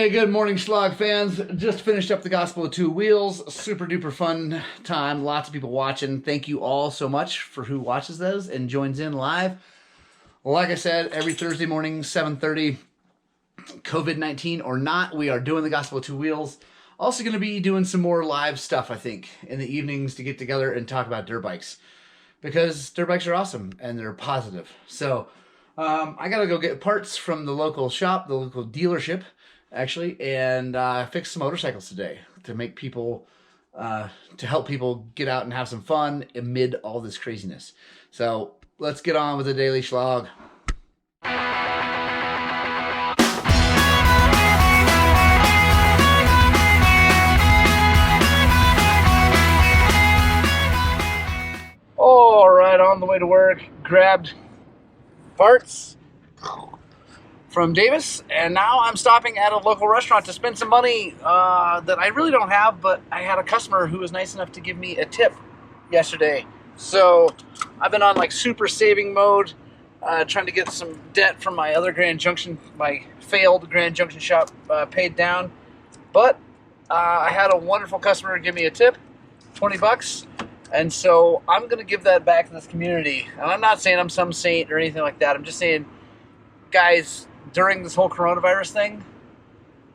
Hey, good morning, Shlog fans. Just finished up the Gospel of Two Wheels. Super duper fun time. Lots of people watching. Thank you all so much for who watches those and joins in live. Like I said, every Thursday morning, 7:30, COVID-19 or not, we are doing the Gospel of Two Wheels. Also going to be doing some more live stuff, I think, in the evenings to get together and talk about dirt bikes. Because dirt bikes are awesome and they're positive. So I got to go get parts from the local shop, the local dealership, actually, and fix some motorcycles today to make people, to help people get out and have some fun amid all this craziness. So let's get on with the daily Shlog. All right, on the way to work, grabbed parts from Davis, and now I'm stopping at a local restaurant to spend some money that I really don't have, but I had a customer who was nice enough to give me a tip yesterday. So I've been on like super saving mode, trying to get some debt from my other Grand Junction, my failed Grand Junction shop paid down. But I had a wonderful customer give me a tip, 20 bucks. And so I'm going to give that back to this community. And I'm not saying I'm some saint or anything like that. I'm just saying, guys, during this whole coronavirus thing,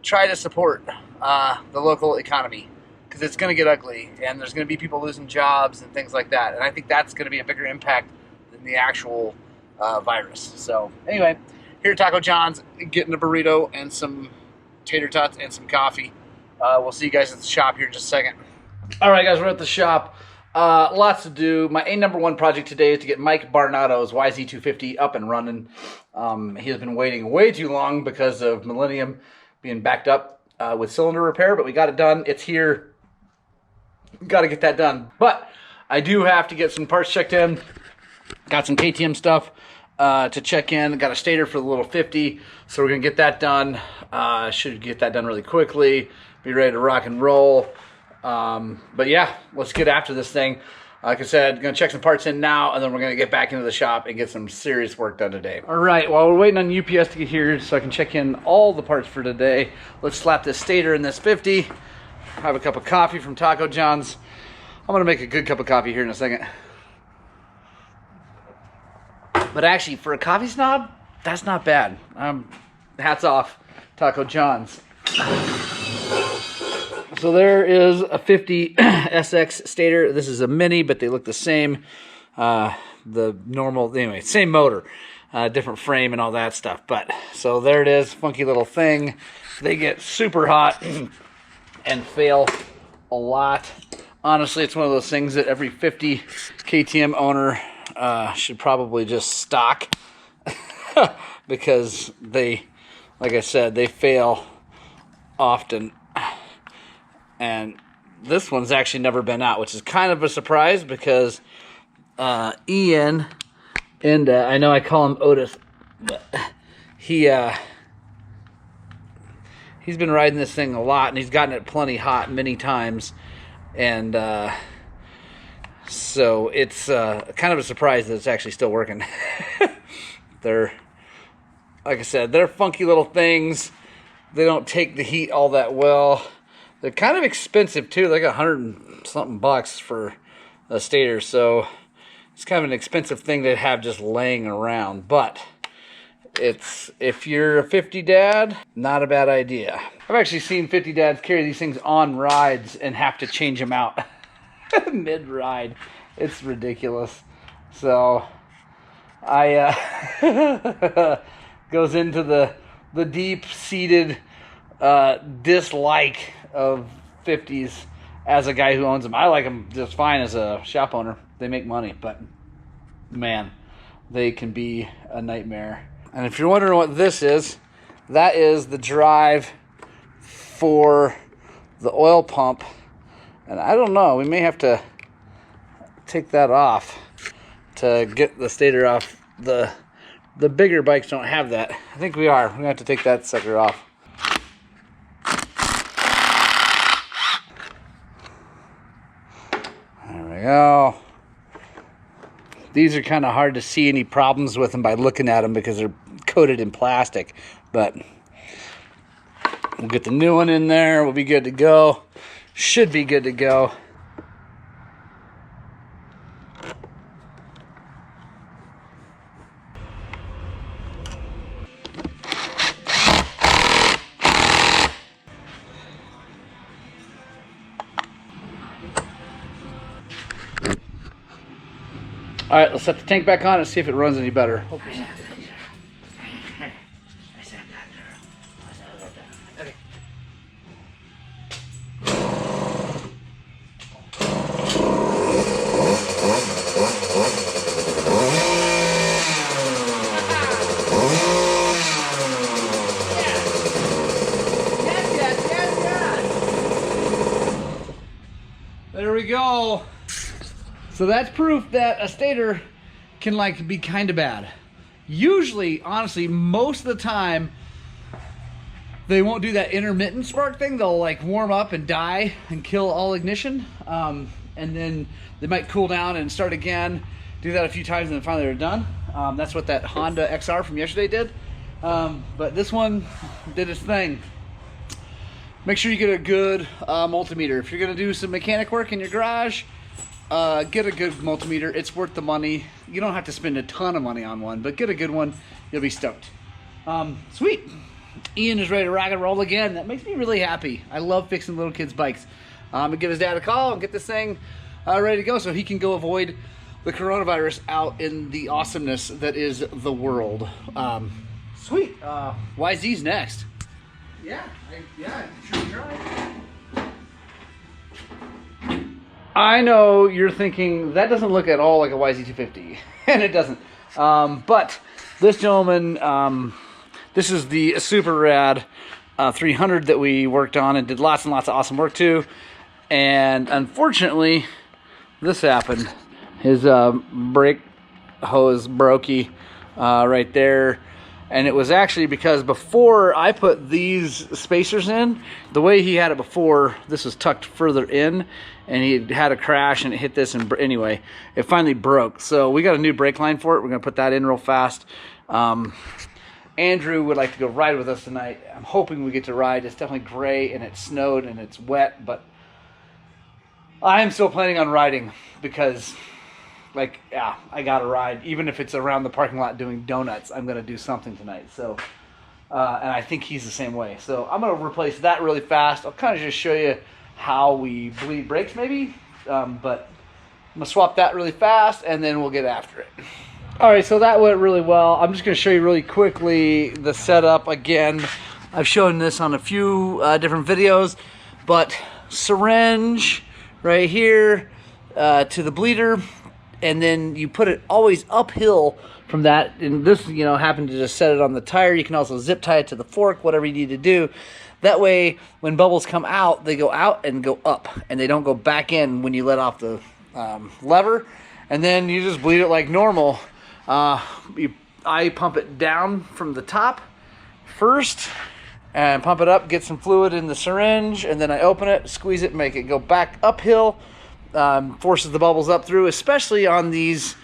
try to support the local economy, because it's going to get ugly and there's going to be people losing jobs and things like that. And I think that's going to be a bigger impact than the actual virus. So anyway, here at Taco John's, getting a burrito and some tater tots and some coffee. We'll see you guys at the shop here in just a second. All right, guys, we're at the shop. Lots to do. My number one project today is to get Mike Barnato's YZ250 up and running. He has been waiting way too long because of Millennium being backed up with cylinder repair, but we got it done. It's here. Got to get that done. But I do have to get some parts checked in. Got some KTM stuff to check in. Got a stator for the little 50, so we're going to get that done. Should get that done really quickly. Be ready to rock and roll. But yeah, let's get after this thing. Like I said, gonna check some parts in now, and then we're gonna get back into the shop and get some serious work done today. All right, while we're waiting on UPS to get here so I can check in all the parts for today, let's slap this stator in this 50, have a cup of coffee from Taco John's. I'm gonna make a good cup of coffee here in a second. But actually, for a coffee snob, that's not bad. Hats off, Taco John's. So there is a 50 SX stator. This is a mini, but they look the same. The normal, anyway, same motor, different frame and all that stuff. But so there it is, funky little thing. They get super hot and fail a lot. Honestly, it's one of those things that every 50 KTM owner should probably just stock because they, like I said, they fail often. And this one's actually never been out, which is kind of a surprise because Ian, and I know I call him Otis, but he's been riding this thing a lot, and he's gotten it plenty hot many times, and so it's kind of a surprise that it's actually still working. They're, like I said, they're funky little things. They don't take the heat all that well. They're kind of expensive too, like $100 and something for a stator, so it's kind of an expensive thing to have just laying around. But it's, if you're a 50 dad, not a bad idea. I've actually seen 50 dads carry these things on rides and have to change them out mid-ride. It's ridiculous. So I goes into the deep-seated dislike of 50s as a guy who owns them. I like them just fine as a shop owner. They make money, but man, they can be a nightmare. And if you're wondering what this is, that is the drive for the oil pump. And I don't know, we may have to take that off to get the stator off. The bigger bikes don't have that. I think we are. We're gonna have to take that sucker off. There we go. These are kind of hard to see any problems with them by looking at them because they're coated in plastic, but We'll get the new one in there. We'll be good to go. Should be good to go. All right, let's set the tank back on and see if it runs any better. Okay. There we go. So that's proof that a stator can like be kind of bad. Usually, honestly, most of the time, they won't do that intermittent spark thing. They'll like warm up and die and kill all ignition. And then they might cool down and start again. Do that a few times and then finally they're done. That's what that Honda XR from yesterday did. But this one did its thing. Make sure you get a good multimeter. If you're gonna do some mechanic work in your garage, get a good multimeter. It's worth the money. You don't have to spend a ton of money on one, but get a good one. You'll be stoked. Sweet. Ian is ready to rock and roll again. That makes me really happy. I love fixing little kids' bikes. I'm gonna give his dad a call and get this thing ready to go so he can go avoid the coronavirus out in the awesomeness that is the world. Sweet. YZ's next. Yeah, sure try. I know you're thinking that doesn't look at all like a YZ250, and it doesn't. But this gentleman, this is the super rad 300 that we worked on and did lots and lots of awesome work to. And unfortunately, this happened. His brake hose brokey right there. And it was actually because before I put these spacers in, the way he had it before, this was tucked further in, and he had a crash and it hit this, and anyway, it finally broke. So we got a new brake line for it. We're gonna put that in real fast. Andrew would like to go ride with us tonight. I'm hoping we get to ride. It's definitely gray and it snowed and it's wet, but I am still planning on riding because, like, yeah, I gotta ride. Even if it's around the parking lot doing donuts, I'm gonna do something tonight. So, and I think he's the same way. So I'm gonna replace that really fast. I'll kind of just show you how we bleed brakes maybe, but I'm gonna swap that really fast and then we'll get after it. All right, so that went really well. I'm just gonna show you really quickly the setup again. I've shown this on a few different videos, but syringe right here to the bleeder, and then you put it always uphill from that. And this, you know, happened to just set it on the tire. You can also zip tie it to the fork, whatever you need to do. That way, when bubbles come out, they go out and go up, and they don't go back in when you let off the lever. And then you just bleed it like normal. I pump it down from the top first, and pump it up, get some fluid in the syringe, and then I open it, squeeze it, make it go back uphill. Forces the bubbles up through, especially on these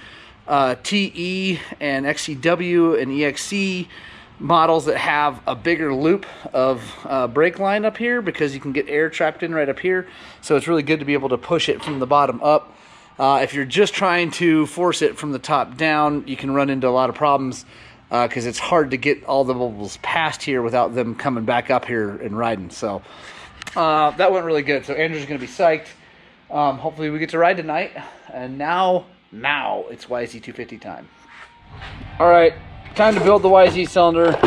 TE and XCW and EXC models that have a bigger loop of brake line up here, because you can get air trapped in right up here. So it's really good to be able to push it from the bottom up. If you're just trying to force it from the top down, you can run into a lot of problems because it's hard to get all the bubbles past here without them coming back up here and riding. So that went really good. So Andrew's going to be psyched. Hopefully we get to ride tonight. And now it's YZ250 time. All right, time to build the YZ cylinder.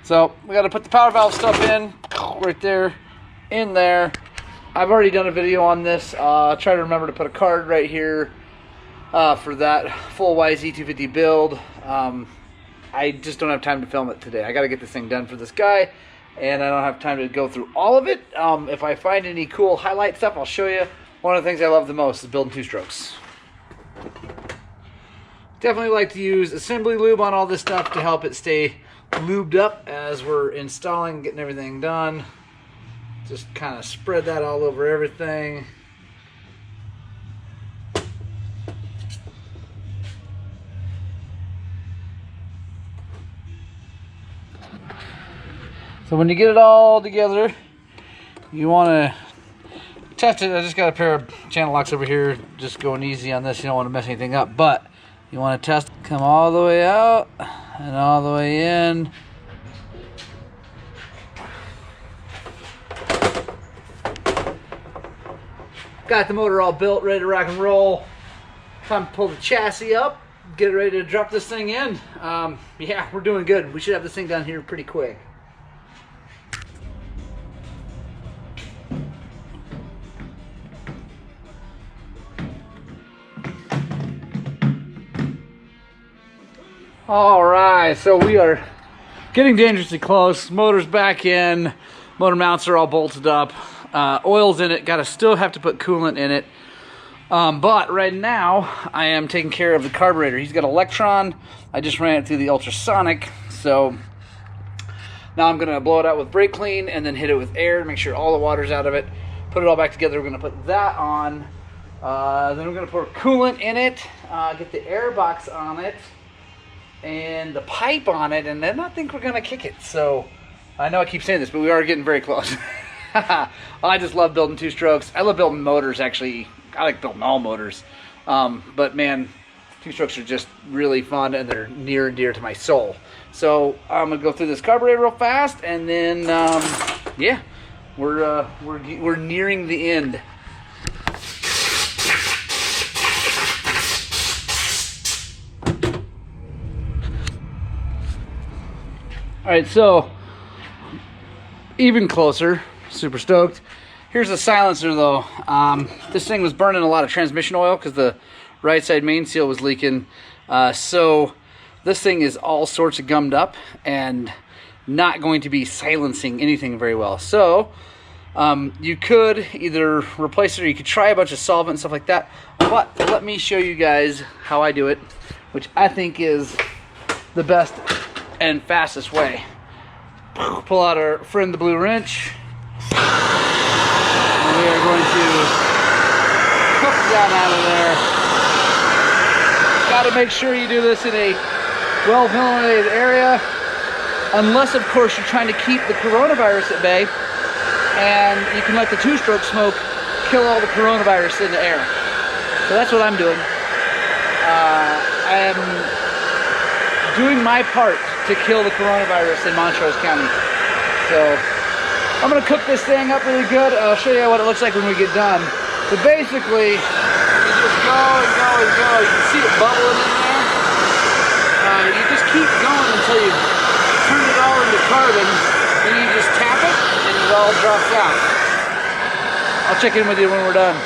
So we got to put the power valve stuff in right there, in there. I've already done a video on this. Try to remember to put a card right here for that full YZ250 build. I just don't have time to film it today. I got to get this thing done for this guy, and I don't have time to go through all of it. If I find any cool highlight stuff, I'll show you. One of the things I love the most is building two-strokes. Definitely like to use assembly lube on all this stuff to help it stay lubed up as we're installing, getting everything done. Just kind of spread that all over everything. So when you get it all together, you want to test it. I just got a pair of channel locks over here, just going easy on this. You don't want to mess anything up, but you want to test, come all the way out and all the way in. Got the motor all built, ready to rock and roll. Time to pull the chassis up, get it ready to drop this thing in. Yeah, we're doing good. We should have this thing done here pretty quick. All right, so we are getting dangerously close. Motor's back in. Motor mounts are all bolted up. Oil's in it. Still have to put coolant in it. But right now, I am taking care of the carburetor. He's got Electron. I just ran it through the ultrasonic. So now I'm gonna blow it out with brake clean and then hit it with air to make sure all the water's out of it. Put it all back together. We're gonna put that on. Then we're gonna pour coolant in it. Get the air box on it and the pipe on it, and then I think we're gonna kick it. So I know I keep saying this, but we are getting very close. I just love building two strokes. I love building motors, actually. I like building all motors. But man, two strokes are just really fun, and they're near and dear to my soul. So I'm gonna go through this carburetor real fast, and then yeah, we're nearing the end. All right, so even closer. Super stoked. Here's the silencer though. This thing was burning a lot of transmission oil because the right side main seal was leaking. So this thing is all sorts of gummed up and not going to be silencing anything very well. So you could either replace it or you could try a bunch of solvent and stuff like that. But let me show you guys how I do it, which I think is the best and fastest way. Pull out our friend the blue wrench. And we are going to hook that out of there. Got to make sure you do this in a well-ventilated area, unless of course you're trying to keep the coronavirus at bay, and you can let the two-stroke smoke kill all the coronavirus in the air. So that's what I'm doing. I am doing my part to kill the coronavirus in Montrose County. So I'm gonna cook this thing up really good. I'll show you what it looks like when we get done. But basically, you just go and go and go. You can see it bubbling in there. You just keep going until you turn it all into carbon. Then you just tap it and it all drops out. I'll check in with you when we're done.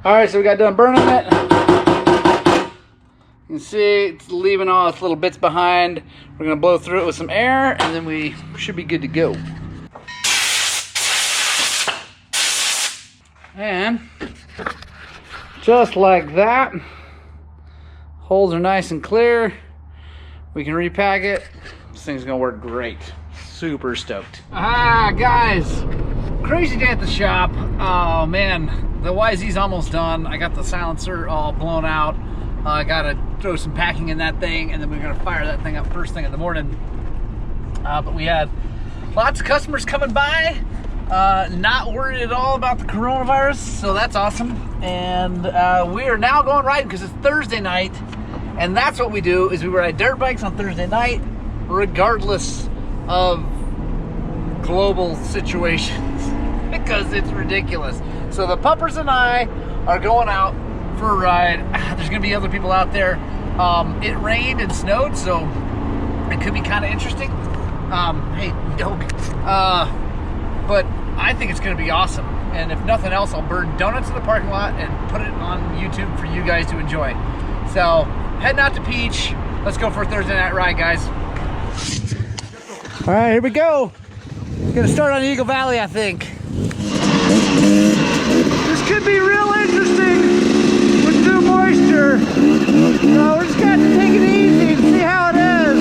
Alright, so we got done burning it. You can see it's leaving all its little bits behind. We're going to blow through it with some air, and then we should be good to go. And just like that, holes are nice and clear. We can repack it. This thing's going to work great. Super stoked. Ah, guys, crazy day at the shop. Oh, man. The YZ's almost done. I got the silencer all blown out. I gotta throw some packing in that thing, and then we're gonna fire that thing up first thing in the morning. But we had lots of customers coming by, not worried at all about the coronavirus, so that's awesome. And we are now going riding because it's Thursday night, and that's what we do, is we ride dirt bikes on Thursday night, regardless of global situations, because it's ridiculous. So the puppers and I are going out for a ride. There's gonna be other people out there. It rained and snowed, so it could be kind of interesting. Hey, dog. But I think it's gonna be awesome. And if nothing else, I'll burn donuts in the parking lot and put it on YouTube for you guys to enjoy. So heading out to Peach. Let's go for a Thursday night ride, guys. All right, here we go. Gonna start on Eagle Valley, I think. This could be real interesting with new moisture. So we're just gonna have to take it easy and see how it is.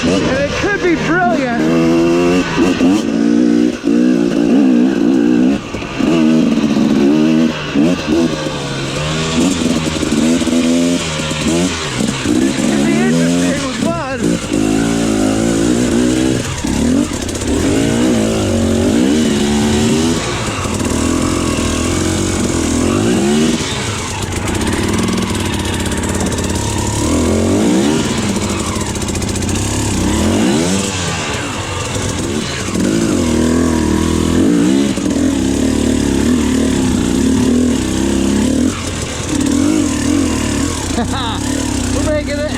And it could be brilliant. We're making it.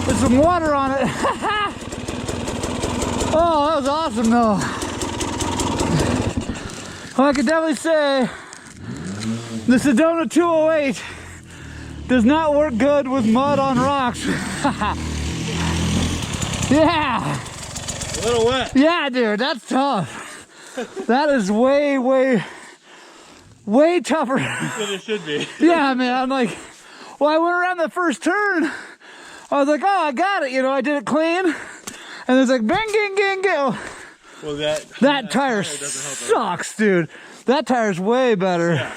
There's some water on it. Oh, that was awesome though. Well, I can definitely say the Sedona 208 does not work good with mud on rocks. Yeah. A little wet. Yeah, dude, that's tough. That is way tougher than it should be. Yeah, man, I'm like, well, I went around the first turn. I was like, oh, I got it, you know, I did it clean. And it's like, bang, gang, gang, go. Well, that tire sucks, dude. That tire's way better. Yeah.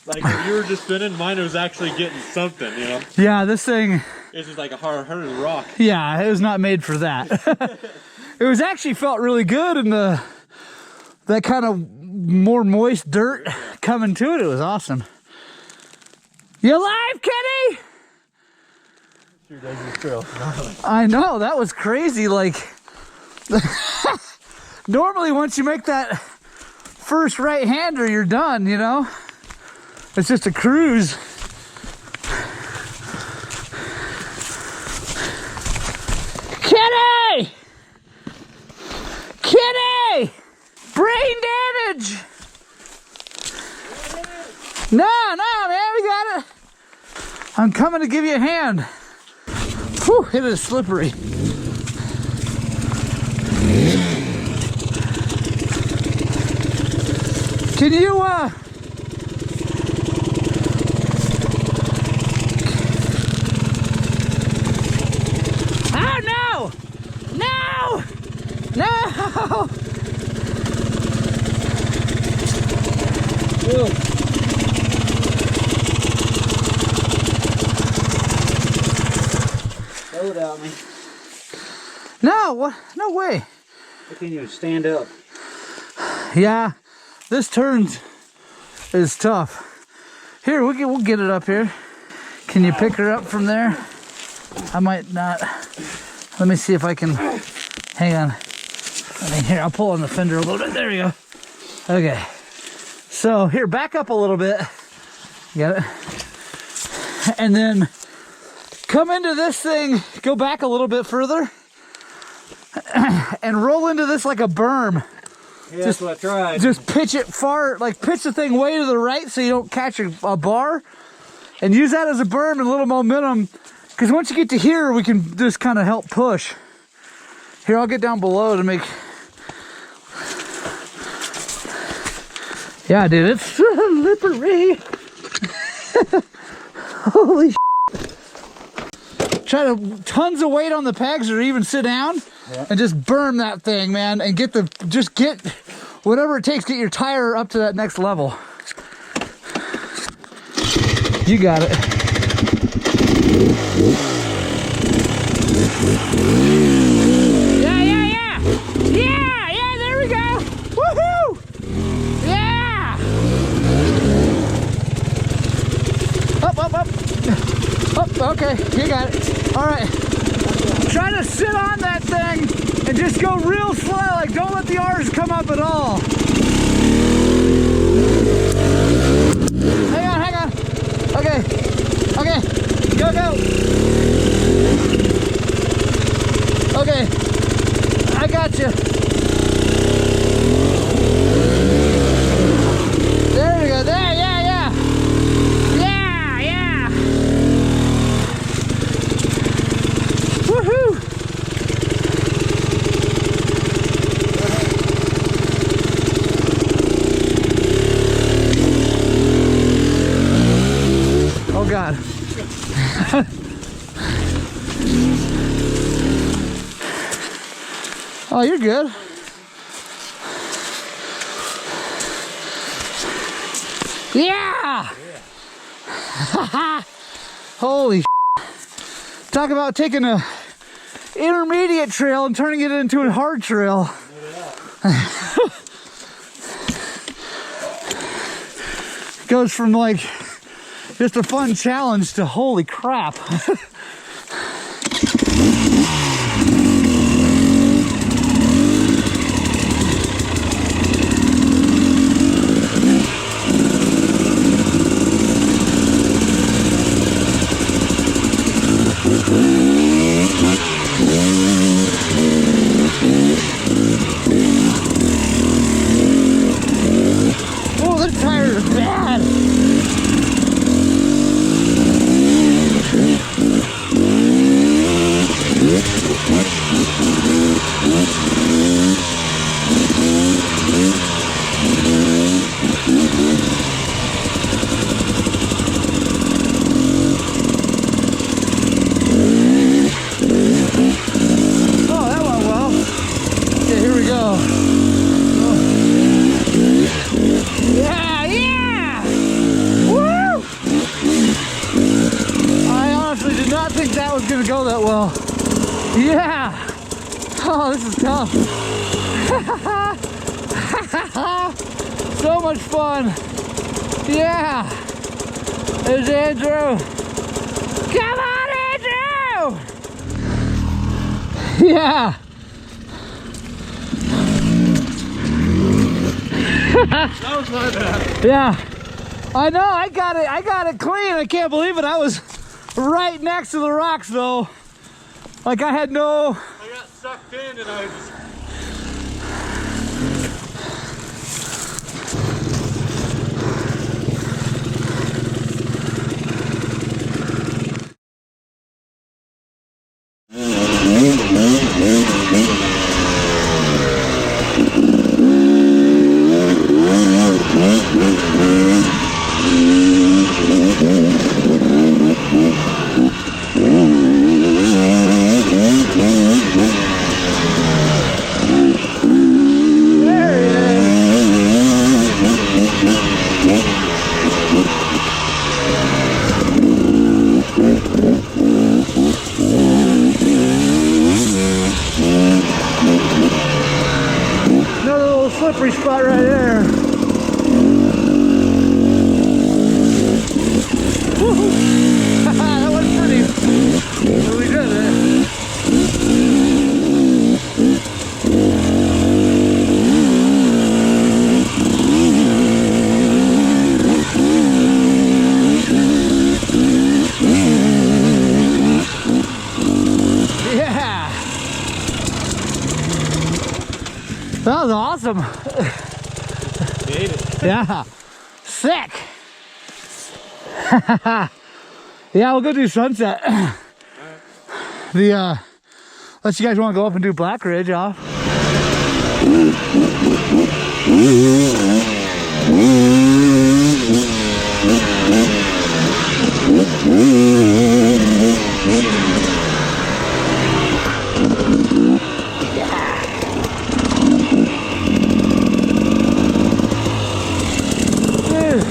Like when you were just spinning, mine was actually getting something, you know? Yeah, this thing. It's just like a hard rock. Yeah, it was not made for that. It was actually felt really good in that kind of more moist dirt coming to it. It was awesome. You alive, Kenny? Sure does this trail. I know, that was crazy. Like, normally once you make that first right-hander, you're done, you know? It's just a cruise. Kenny! Kenny! Brain damage! No, man, we got it. I'm coming to give you a hand. Whew, it is slippery. Can you, oh, no! No! No! Whoa. Throw it at me. No, what? No way. Can you stand up? Yeah, this turn is tough. Here, we'll get it up here. Can you pick her up from there? I might not. Let me see if I can. Hang on. Here, I'll pull on the fender a little bit. There we go. Okay. So here, back up a little bit. You got it? And then come into this thing, go back a little bit further, and roll into this like a berm. Yeah, that's what I tried. Just pitch it far, like pitch the thing way to the right so you don't catch a bar, and use that as a berm and a little momentum, because once you get to here, we can just kind of help push. Here, I'll get down below to make... Yeah, dude, it's slippery. Holy shit. Try to tons of weight on the pegs or even sit down and just burn that thing, man, and get whatever it takes, get your tire up to that next level. You got it. Yeah, there we go. Woohoo! Yeah! Okay, you got it. All right. Try to sit on that thing and just go real slow. Like, don't let the R's come up at all. Hang on, hang on. Okay. Okay. Go, go. Okay. I got you. There we go. There, yeah, yeah. Yeah, yeah. Woohoo! Oh God. Oh, you're good. Yeah! Holy talk about taking a intermediate trail and turning it into a hard trail. Goes from like just a fun challenge to holy crap. Oh, the tires are bad. Oh, that went well. Okay, here we go. Yeah, yeah! Woo! I honestly did not think that was going to go that well. Yeah! Oh, this is tough. So much fun. Yeah! There's Andrew. Come on, Andrew! Yeah! That was my bad. Yeah, I know. I got it clean. I can't believe it. I was right next to the rocks though. Like I had no. I got sucked in and I just. Another little slippery spot right there. Woohoo! That was pretty really good, eh? Yeah! That was awesome. Made it. Yeah. Sick. Yeah, we'll go do sunset. The unless you guys want to go up and do Black Ridge off. Dude,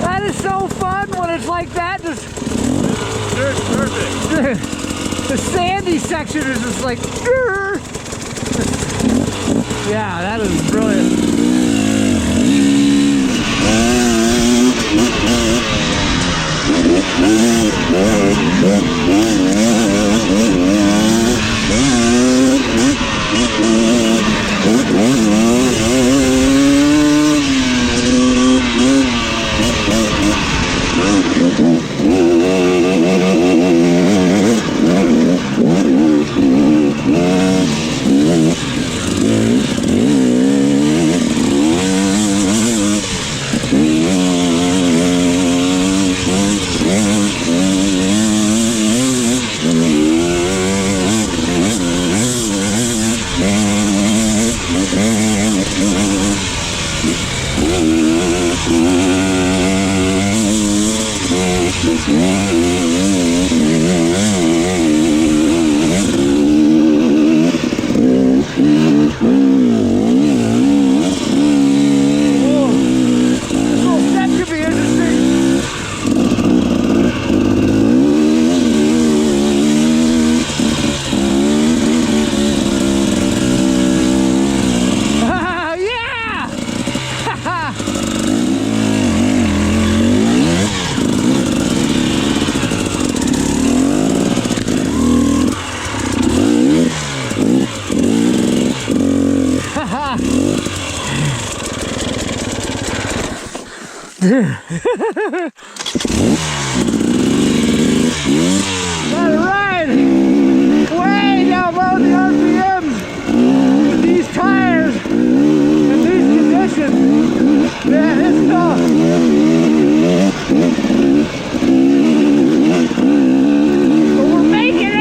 that is so fun when it's like that. Just Dirt's perfect. dude, the sandy section is just like, grrr. Yeah, that is brilliant. Ride way down below the RPMs with these tires and these conditions. Man, it's tough. But we're making it.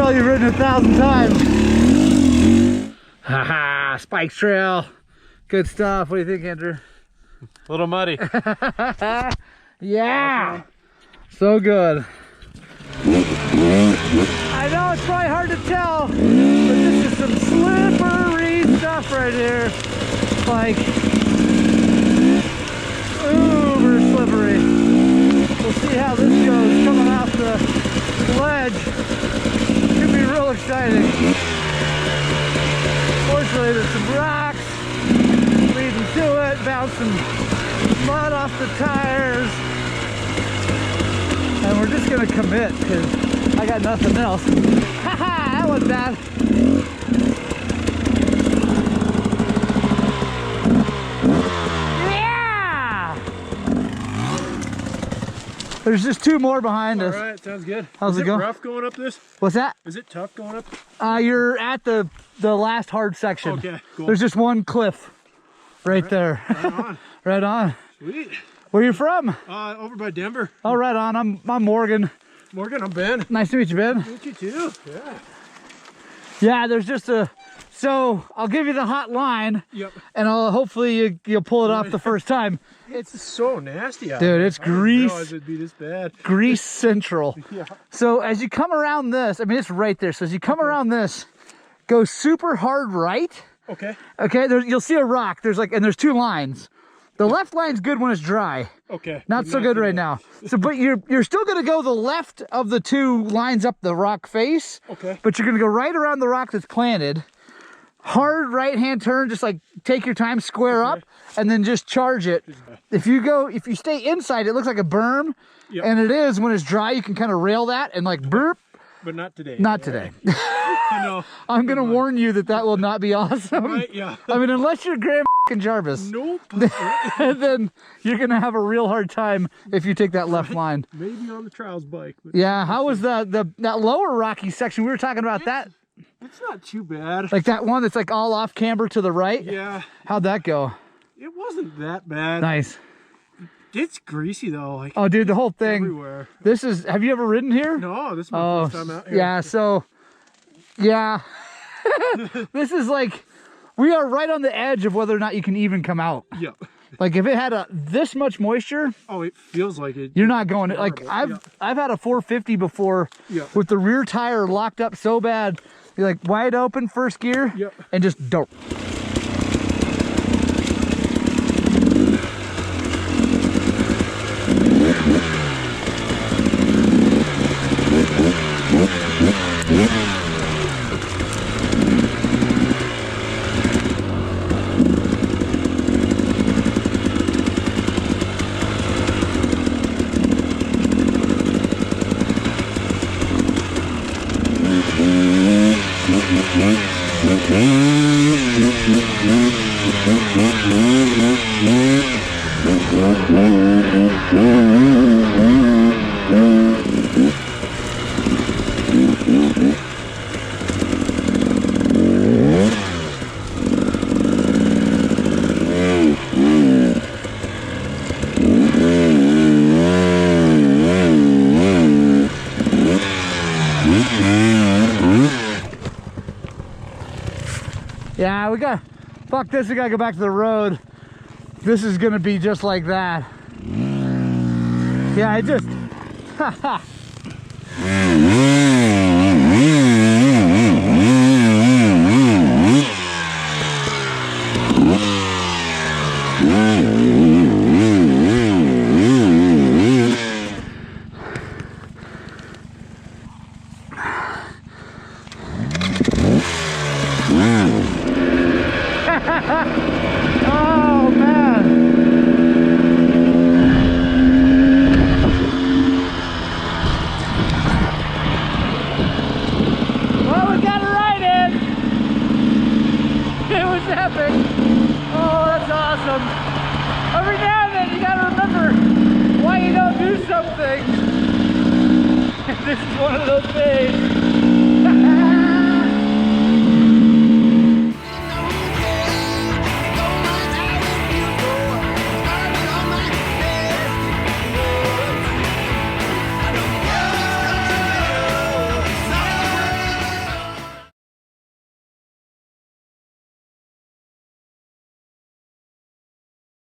You've ridden 1,000 times. Haha, Spike Trail. Good stuff. What do you think, Andrew? A little muddy. Yeah. So good. I know it's probably hard to tell, but this is some slippery stuff right here. Like, uber slippery. We'll see how this goes coming off the ledge. Could be real exciting. Fortunately, there's some rocks leading to it, bouncing mud off the tires. And we're just gonna commit because I got nothing else. Haha, that wasn't bad. Yeah! There's just 2 more behind us. All right, sounds good. How's it going? Rough going up this? What's that? Is it tough going up? You're at the last hard section. Okay, cool. There's just one cliff right there. Right on. Right on. Sweet. Where you from? Over by Denver. Oh, right on. I'm Morgan. Morgan, I'm Ben. Nice to meet you, Ben. Meet you too. Yeah. Yeah, there's just a. So I'll give you the hot line. Yep. And hopefully you'll pull it off the first time. It's so nasty out Dude, there. it's I didn't grease. realize it'd be this bad. Grease Central. Yeah. So as you come around this, I mean, it's right there. So as you come around this, go super hard right. Okay. Okay, you'll see a rock. There's 2 lines. The left line's good when it's dry. Okay. Not so good right now. So, but you're still gonna go the left of the 2 lines up the rock face. Okay. But you're gonna go right around the rock that's planted. Hard right-hand turn, just like take your time, square up, and then just charge it. If you stay inside, it looks like a berm, and it is when it's dry. You can kind of rail that and like burp. But not today. Not today. I know. I'm gonna warn you that will not be awesome. Right, yeah. I mean, unless you're Graham Jarvis. Nope. Then you're gonna have a real hard time if you take that left line. Maybe on the trials bike. But Yeah, how was that lower rocky section? We were talking about that. It's not too bad. Like that one that's like all off camber to the right? Yeah. How'd that go? It wasn't that bad. Nice. It's greasy though. Like, oh, dude, the whole thing. Everywhere. This is, have you ever ridden here? No, this is my first time out here. Yeah, so, yeah. This is like, we are right on the edge of whether or not you can even come out. Yeah. Like if it had this much moisture. Oh, it feels like it. You're not going, like I've had a 450 before with the rear tire locked up so bad. You're like wide open first gear and just dope. Yeah, we got, fuck this, we gotta go back to the road. This is gonna be just like that. Yeah, I just, haha. Oh man. Well, we got it right in. It was epic. Oh, that's awesome. Every now and then you gotta remember why you don't do some things. This is one of those days.